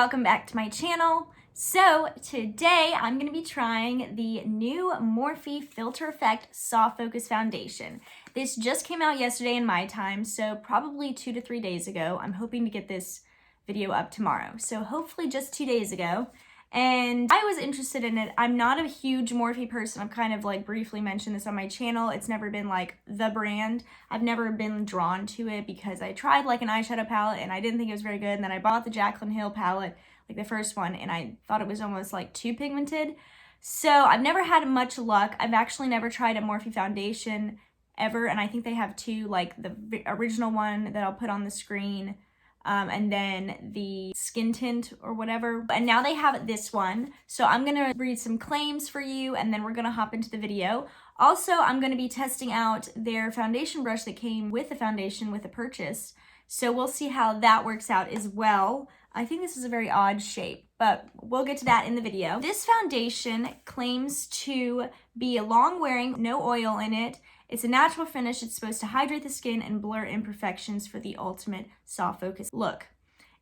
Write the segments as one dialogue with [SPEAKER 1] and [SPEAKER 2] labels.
[SPEAKER 1] welcome back to my channel. So today I'm going to be trying the new Morphe Filter Effect Soft Focus Foundation. This just came out yesterday in my time, so probably 2 to 3 days ago. I'm hoping to get this video up tomorrow, so hopefully just 2 days ago. And I was interested in it. I'm not a huge Morphe person. I've kind of like briefly mentioned this on my channel. It's never been like the brand. I've never been drawn to it because I tried like an eyeshadow palette and I didn't think it was very good. And then I bought the Jaclyn Hill palette, like the first one, and I thought it was almost like too pigmented. So I've never had much luck. I've actually never tried a Morphe foundation ever. And I think they have two, like the original one that I'll put on the screen, and then the skin tint or whatever. And now they have this one. So I'm gonna read some claims for you and then we're gonna hop into the video. Also, I'm gonna be testing out their foundation brush that came with the foundation with the purchase. So we'll see how that works out as well. I think this is a very odd shape, but we'll get to that in the video. This foundation claims to be long wearing, no oil in it. It's a natural finish. It's supposed to hydrate the skin and blur imperfections for the ultimate soft focus look.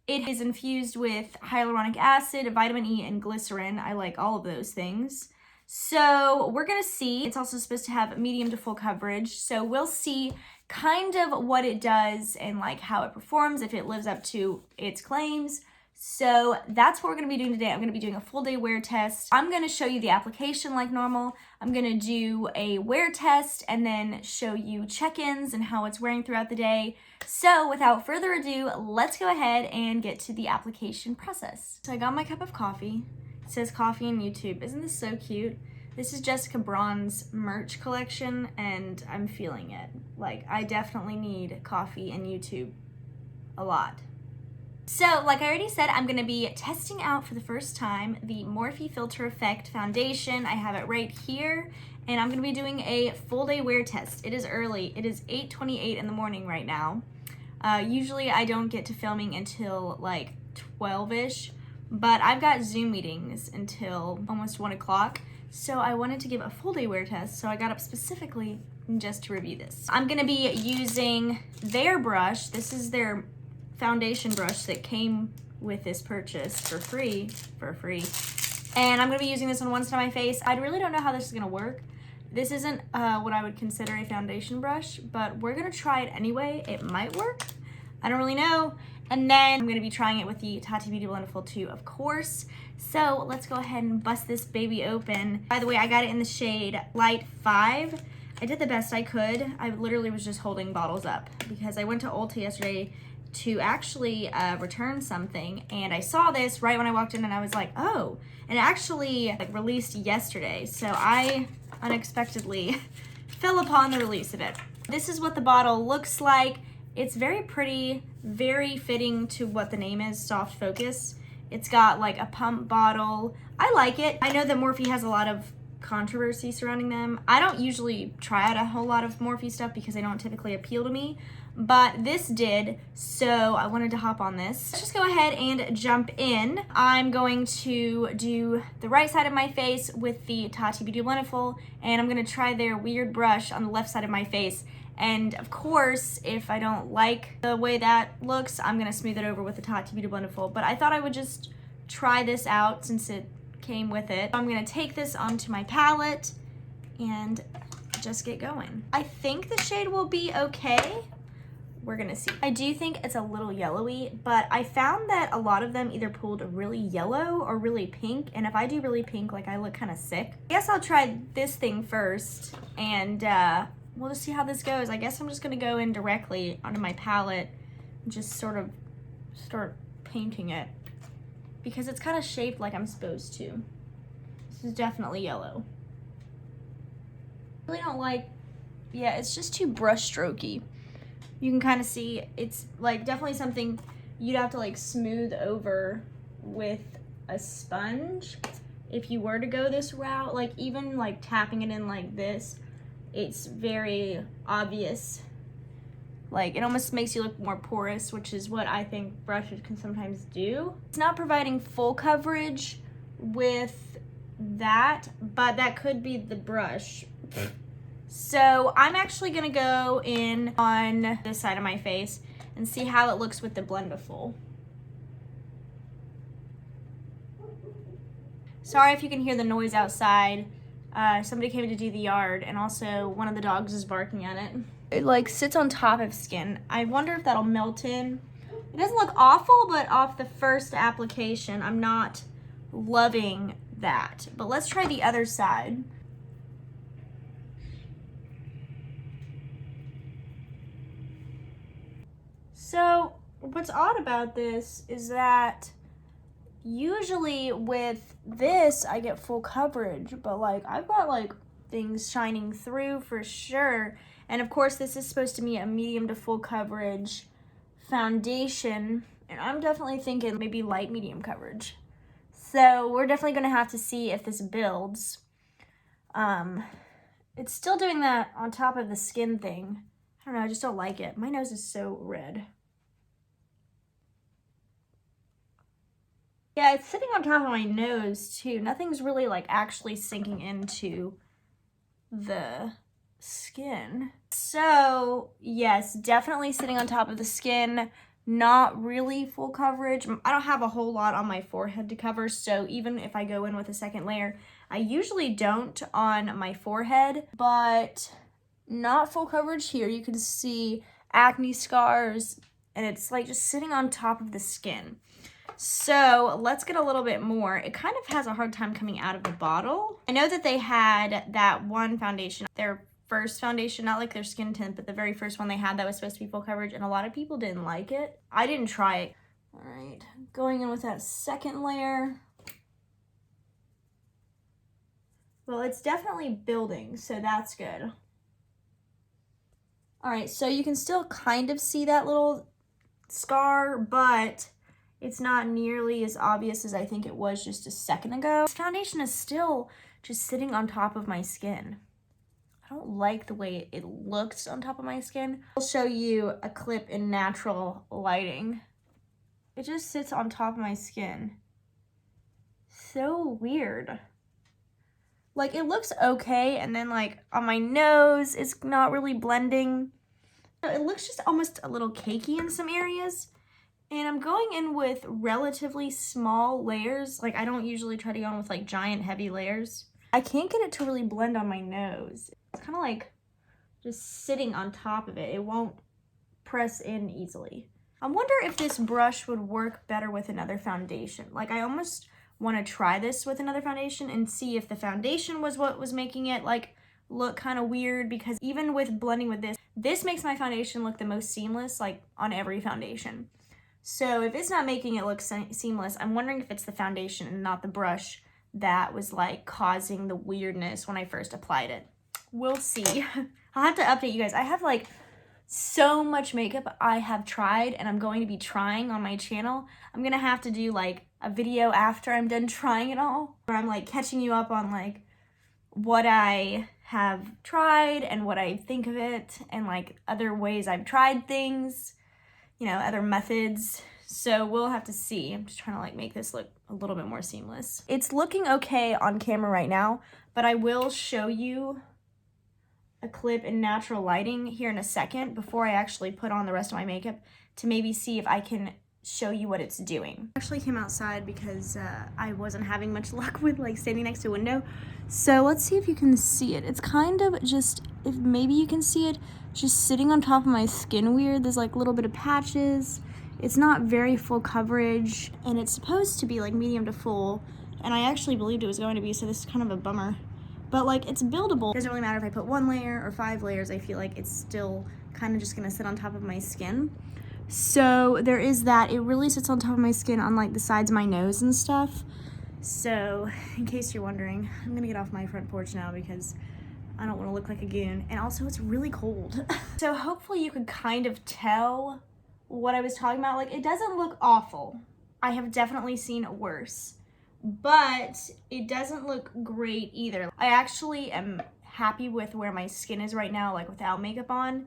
[SPEAKER 1] It is infused with hyaluronic acid, vitamin E, and glycerin. I like all of those things. So we're gonna see. It's also supposed to have medium to full coverage. So we'll see kind of what it does and like how it performs, if it lives up to its claims. So that's what we're gonna be doing today. I'm gonna be doing a full day wear test. I'm gonna show you the application like normal. I'm gonna do a wear test and then show you check-ins and how it's wearing throughout the day. So without further ado, let's go ahead and get to the application process. So I got my cup of coffee. It says coffee and YouTube. Isn't this so cute? This is Jessica Braun's merch collection and I'm feeling it. Like, I definitely need coffee and YouTube a lot. So, like I already said, I'm gonna be testing out for the first time the Morphe Filter Effect Foundation. I have it right here, and I'm gonna be doing a full day wear test. It is early. It is 8:28 in the morning right now. Usually I don't get to filming until like 12-ish, but I've got Zoom meetings until almost 1 o'clock. So I wanted to give a full day wear test, so I got up specifically just to review this. I'm gonna be using their brush. This is their foundation brush that came with this purchase for free. And I'm gonna be using this on one side of my face. I really don't know how this is gonna work. This isn't what I would consider a foundation brush, but we're gonna try it anyway. It might work. I don't really know. And then I'm gonna be trying it with the Tati Beauty Blendiful 2, of course. So let's go ahead and bust this baby open. By the way, I got it in the shade Light 5. I did the best I could. I literally was just holding bottles up because I went to Ulta yesterday to actually return something, and I saw this right when I walked in and I was like, oh, and it actually like released yesterday, so I unexpectedly fell upon the release of it. This is what the bottle looks like. It's very pretty, very fitting to what the name is, Soft Focus. It's got like a pump bottle. I like it. I know that Morphe has a lot of controversy surrounding them. I don't usually try out a whole lot of Morphe stuff because they don't typically appeal to me, but this did, so I wanted to hop on this. Let's just go ahead and jump in. I'm going to do the right side of my face with the Tati Beauty Blendiful, and I'm gonna try their weird brush on the left side of my face. And of course, if I don't like the way that looks, I'm gonna smooth it over with the Tati Beauty Blendiful, but I thought I would just try this out since it came with it. I'm gonna take this onto my palette and just get going. I think the shade will be okay. We're gonna see. I do think it's a little yellowy, but I found that a lot of them either pulled really yellow or really pink, and if I do really pink, like I look kind of sick. I guess I'll try this thing first, and we'll just see how this goes. I guess I'm just gonna go in directly onto my palette and just sort of start painting it because it's kind of shaped like I'm supposed to. This is definitely yellow. I really don't like, yeah, it's just too brush strokey. You can kind of see it's like definitely something you'd have to like smooth over with a sponge if you were to go this route. Like even like tapping it in like this, it's very obvious. Like it almost makes you look more porous, which is what I think brushes can sometimes do. It's not providing full coverage with that, but that could be the brush. So I'm actually gonna go in on this side of my face and see how it looks with the Blendiful. Sorry if you can hear the noise outside. Somebody came to do the yard, and also one of the dogs is barking at it. It like sits on top of skin. I wonder if that'll melt in. It doesn't look awful, but off the first application, I'm not loving that. But let's try the other side. So what's odd about this is that usually with this I get full coverage, but like I've got like things shining through for sure. And of course this is supposed to be a medium to full coverage foundation, and I'm definitely thinking maybe light medium coverage. So we're definitely gonna have to see if this builds. It's still doing that on top of the skin thing. I don't know, I just don't like it. My nose is so red. Yeah, it's sitting on top of my nose too. Nothing's really like actually sinking into the skin. So yes, definitely sitting on top of the skin, not really full coverage. I don't have a whole lot on my forehead to cover, so even if I go in with a second layer, I usually don't on my forehead, but not full coverage here. You can see acne scars, and it's like just sitting on top of the skin. So let's get a little bit more. It kind of has a hard time coming out of the bottle. I know that they had that one foundation, their first foundation, not like their skin tint, but the very first one they had that was supposed to be full coverage, and a lot of people didn't like it. I didn't try it. All right, going in with that second layer. Well, it's definitely building, so that's good. All right, so you can still kind of see that little scar, but it's not nearly as obvious as I think it was just a second ago. This foundation is still just sitting on top of my skin. I don't like the way it looks on top of my skin. I'll show you a clip in natural lighting. It just sits on top of my skin. So weird. Like it looks okay, and then like on my nose, it's not really blending. It looks just almost a little cakey in some areas. And I'm going in with relatively small layers. Like I don't usually try to go in with like giant heavy layers. I can't get it to really blend on my nose. It's kind of like just sitting on top of it. It won't press in easily. I wonder if this brush would work better with another foundation. Like I almost want to try this with another foundation and see if the foundation was what was making it like look kind of weird, because even with blending with this makes my foundation look the most seamless like on every foundation. So if it's not making it look seamless, I'm wondering if it's the foundation and not the brush that was like causing the weirdness when I first applied it. We'll see. I'll have to update you guys. I have like so much makeup I have tried and I'm going to be trying on my channel. I'm gonna have to do like a video after I'm done trying it all, where I'm like catching you up on like what I have tried and what I think of it, and like other ways I've tried things, you know, other methods. So we'll have to see. I'm just trying to like make this look a little bit more seamless. It's looking okay on camera right now, but I will show you a clip in natural lighting here in a second before I actually put on the rest of my makeup to maybe see if I can show you what it's doing. I actually came outside because I wasn't having much luck with like standing next to a window. So let's see if you can see it. It's kind of just, if maybe you can see it, just sitting on top of my skin weird. There's like a little bit of patches. It's not very full coverage, and it's supposed to be like medium to full, and I actually believed it was going to be, so this is kind of a bummer. But like it's buildable. It doesn't really matter if I put 1 layer or 5 layers. I feel like it's still kind of just gonna sit on top of my skin. So there is that. It really sits on top of my skin on like the sides of my nose and stuff. So in case you're wondering, I'm gonna get off my front porch now because I don't want to look like a goon. And also it's really cold. So hopefully you could kind of tell what I was talking about. Like it doesn't look awful. I have definitely seen worse, but it doesn't look great either. I actually am happy with where my skin is right now, like without makeup on,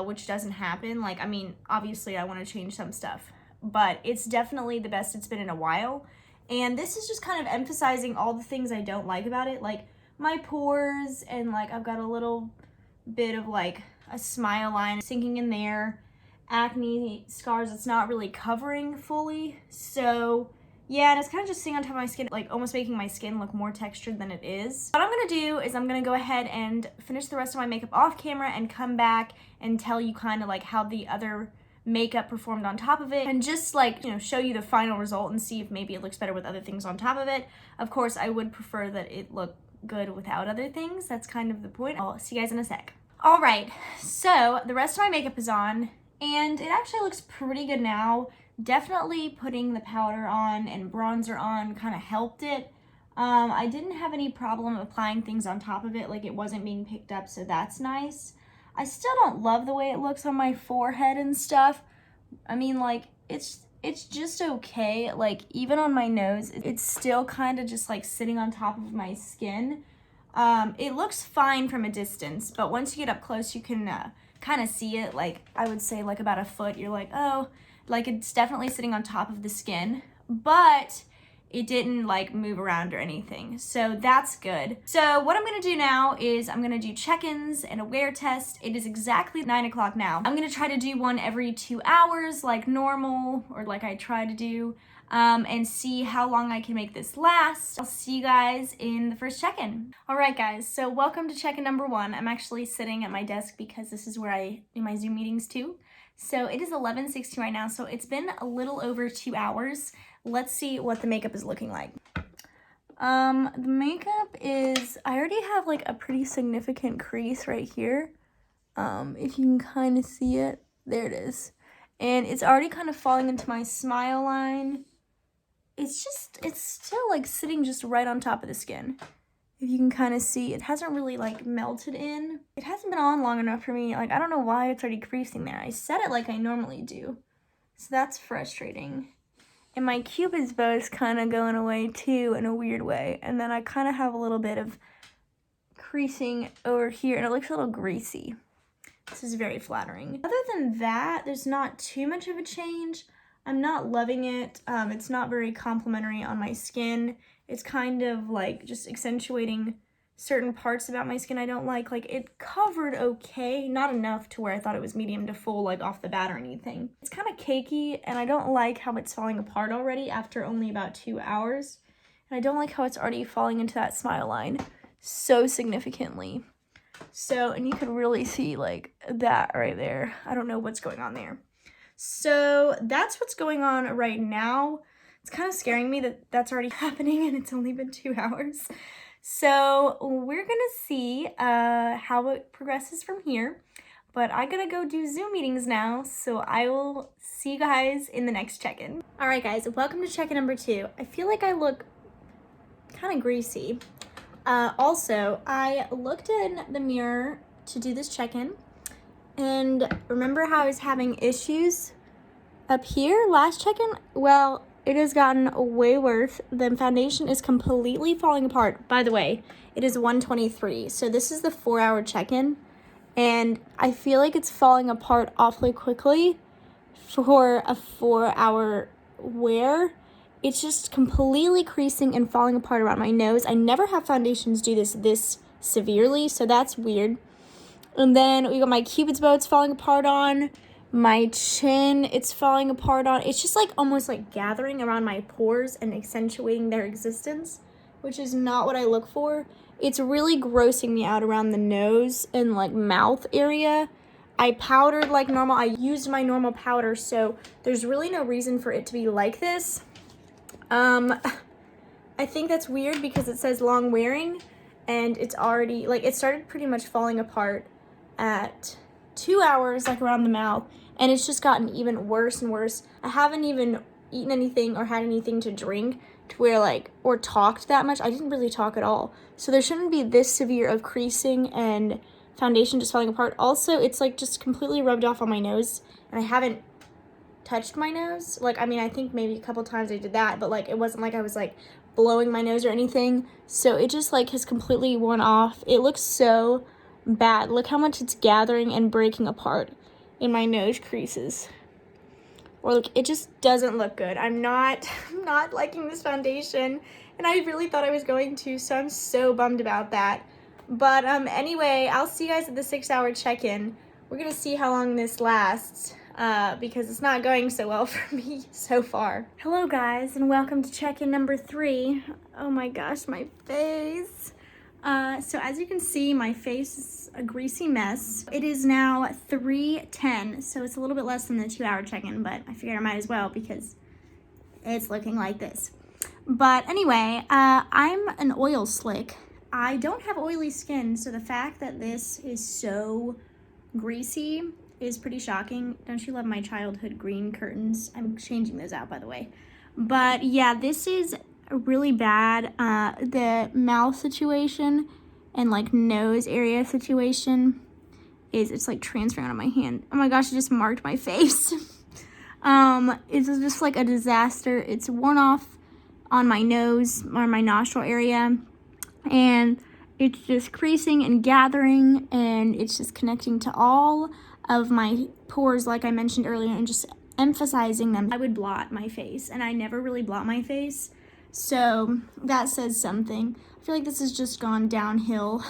[SPEAKER 1] which doesn't happen. Like, I mean, obviously I want to change some stuff, but it's definitely the best it's been in a while. And this is just kind of emphasizing all the things I don't like about it, like my pores, and like I've got a little bit of like a smile line sinking in there, acne scars it's not really covering fully. So Yeah, and it's kind of just sitting on top of my skin, like almost making my skin look more textured than it is. What I'm gonna do is I'm gonna go ahead and finish the rest of my makeup off camera and come back and tell you kind of like how the other makeup performed on top of it, and just like, you know, show you the final result and see if maybe it looks better with other things on top of it. Of course, I would prefer that it look good without other things. That's kind of the point. I'll see you guys in a sec. All right, so the rest of my makeup is on, and it actually looks pretty good now. Definitely putting the powder on and bronzer on kind of helped it. I didn't have any problem applying things on top of it, like it wasn't being picked up, so that's nice. I still don't love the way it looks on my forehead and stuff. I mean, like, it's just okay. Like, even on my nose, it's still kind of just like sitting on top of my skin. It looks fine from a distance, but once you get up close, you can kind of see it. Like, I would say like about a foot, you're like, oh, like it's definitely sitting on top of the skin, but it didn't like move around or anything. So that's good. So what I'm gonna do now is I'm gonna do check-ins and a wear test. It is exactly 9 o'clock now. I'm gonna try to do one every 2 hours like normal, or like I try to do, and see how long I can make this last. I'll see you guys in the first check-in. All right guys, so welcome to check-in number 1. I'm actually sitting at my desk because this is where I do my Zoom meetings too. So it is 11:16 right now, so it's been a little over 2 hours. Let's see what the makeup is looking like. The makeup is, I already have like a pretty significant crease right here. If you can kind of see it, there it is. And it's already kind of falling into my smile line. It's still like sitting just right on top of the skin. If you can kind of see, it hasn't really like melted in. It hasn't been on long enough for me. Like, I don't know why it's already creasing there. I set it like I normally do. So that's frustrating. And my Cupid's bow is kind of going away too in a weird way. And then I kind of have a little bit of creasing over here, and it looks a little greasy. This is very flattering. Other than that, there's not too much of a change. I'm not loving it. It's not very complimentary on my skin. It's kind of like just accentuating certain parts about my skin I don't like. Like, it covered okay, not enough to where I thought it was medium to full, like off the bat or anything. It's kind of cakey, and I don't like how it's falling apart already after only about 2 hours. And I don't like how it's already falling into that smile line so significantly. So, and you could really see like that right there. I don't know what's going on there. So that's what's going on right now. It's kind of scaring me that that's already happening and it's only been 2 hours. So we're gonna see how it progresses from here. But I gotta go do Zoom meetings now, so I will see you guys in the next check-in. All right, guys, welcome to check-in number 2. I feel like I look kind of greasy. Also, I looked in the mirror to do this check-in, and remember how I was having issues up here last check-in? Well, it has gotten way worse. The foundation is completely falling apart. By the way, it is 1:23, so this is the 4-hour check-in, and I feel like it's falling apart awfully quickly for a 4-hour wear. It's just completely creasing and falling apart around my nose. I never have foundations do this severely, so that's weird. And then we got my Cupid's bow, it's falling apart on. My chin, it's falling apart on. It's just like almost like gathering around my pores and accentuating their existence, which is not what I look for. It's really grossing me out around the nose and like mouth area. I powdered like normal. I used my normal powder, so there's really no reason for it to be like this. I think that's weird because it says long wearing, and it's already, like, it started pretty much falling apart at 2 hours, like around the mouth, and it's just gotten even worse and worse. I haven't even eaten anything or had anything to drink to where, like, or talked that much. I didn't really talk at all. So there shouldn't be this severe of creasing and foundation just falling apart. Also, it's like just completely rubbed off on my nose, and I haven't touched my nose. Like, I mean, I think maybe a couple times I did that, but like it wasn't like I was like blowing my nose or anything. So it just like has completely worn off. It looks so bad. Look how much it's gathering and breaking apart in my nose creases. Or like, it just doesn't look good. I'm not liking this foundation, and I really thought I was going to, so I'm so bummed about that. But anyway, I'll see you guys at the 6-hour check-in. We're gonna see how long this lasts. because it's not going so well for me so far. Hello guys, and welcome to check-in number 3. Oh my gosh, my face. So as you can see, my face is a greasy mess. It is now 3:10, so it's a little bit less than the 2-hour check-in, but I figured I might as well because it's looking like this. But anyway, I'm an oil slick. I don't have oily skin, so the fact that this is so greasy is pretty shocking. Don't you love my childhood green curtains? I'm changing those out, by the way. But yeah, this is really bad. The mouth situation and like nose area situation it's like transferring on my hand. Oh my gosh, it just marked my face. It's just like a disaster. It's worn off on my nose or my nostril area, and it's just creasing and gathering, and it's just connecting to all of my pores like I mentioned earlier and just emphasizing them. I would blot my face, and I never really blot my face, so that says something. I feel like this has just gone downhill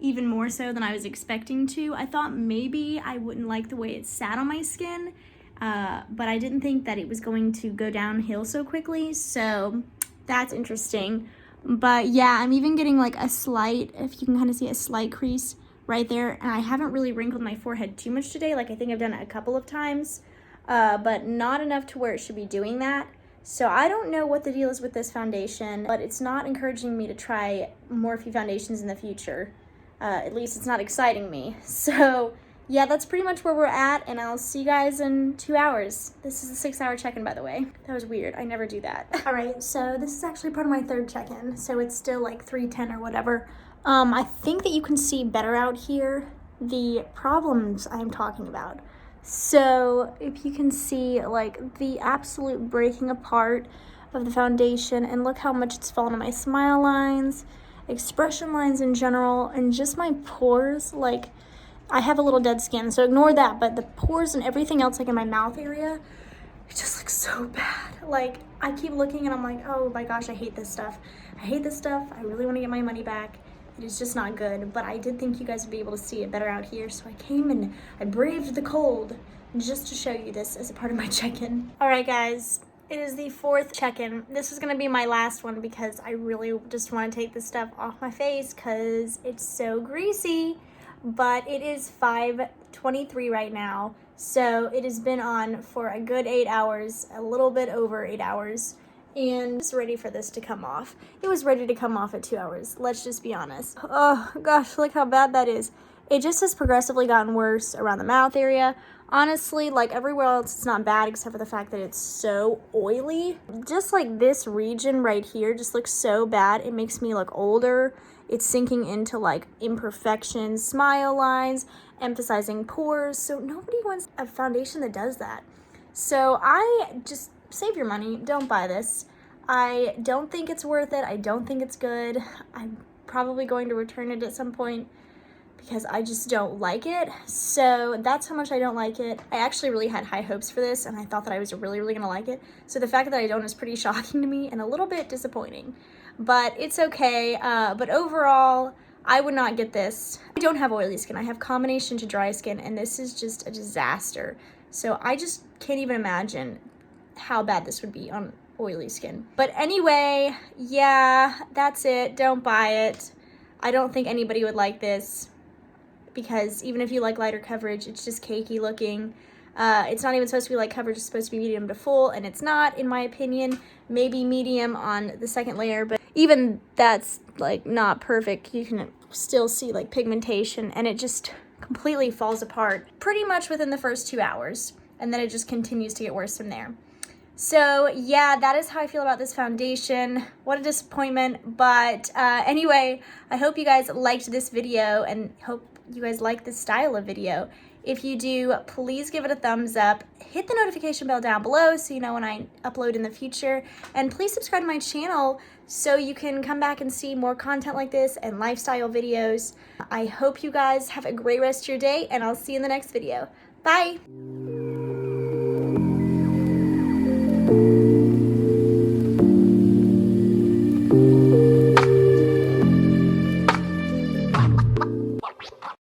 [SPEAKER 1] even more so than I was expecting to. I thought maybe I wouldn't like the way it sat on my skin, but I didn't think that it was going to go downhill so quickly, so that's interesting. But yeah, I'm even getting like a slight, if you can kind of see a slight crease right there, and I haven't really wrinkled my forehead too much today. Like I think I've done it a couple of times, but not enough to where it should be doing that. So I don't know what the deal is with this foundation, but it's not encouraging me to try Morphe foundations in the future. At least it's not exciting me. So yeah, that's pretty much where we're at, and I'll see you guys in 2 hours. This is a 6-hour check-in, by the way. That was weird. I never do that. All right, so this is actually part of my 3rd check-in, so it's still like 3:10 or whatever. I think that you can see better out here the problems I'm talking about. So if you can see like the absolute breaking apart of the foundation, and look how much it's fallen on my smile lines, expression lines in general, and just my pores. Like I have a little dead skin, so ignore that, but the pores and everything else, like in my mouth area, it just looks so bad. Like I keep looking and I'm like, oh my gosh, I hate this stuff. I hate this stuff. I really want to get my money back. It is just not good, but I did think you guys would be able to see it better out here, so I came and I braved the cold just to show you this as a part of my check-in. All right, guys, it is the 4th check-in. This is gonna be my last one because I really just want to take this stuff off my face because it's so greasy. But it is 5:23 right now, so it has been on for a good 8 hours, a little bit over 8 hours, and it's ready for this to come off. It was ready to come off at 2 hours, let's just be honest. Oh gosh, look how bad that is. It just has progressively gotten worse around the mouth area. Honestly, like everywhere else, it's not bad except for the fact that it's so oily. Just like this region right here just looks so bad. It makes me look older. It's sinking into like imperfections, smile lines, emphasizing pores. So nobody wants a foundation that does that. So I just save your money. Don't buy this. I don't think it's worth it. I don't think it's good. I'm probably going to return it at some point because I just don't like it. So that's how much I don't like it. I actually really had high hopes for this, and I thought that I was really gonna like it. So the fact that I don't is pretty shocking to me and a little bit disappointing. But it's okay. But overall, I would not get this. I don't have oily skin. I have combination to dry skin, and this is just a disaster. So I just can't even imagine how bad this would be on oily skin. But anyway, yeah, that's it. Don't buy it. I don't think anybody would like this because even if you like lighter coverage, it's just cakey looking. It's not even supposed to be light coverage. It's supposed to be medium to full, and it's not, in my opinion. Maybe medium on the 2nd layer, but even that's like not perfect. You can still see like pigmentation, and it just completely falls apart pretty much within the first 2 hours, and then it just continues to get worse from there. So yeah, that is how I feel about this foundation. What a disappointment. But anyway, I hope you guys liked this video and hope you guys like this style of video. If you do, please give it a thumbs up. Hit the notification bell down below so you know when I upload in the future. And please subscribe to my channel so you can come back and see more content like this and lifestyle videos. I hope you guys have a great rest of your day, and I'll see you in the next video. Bye!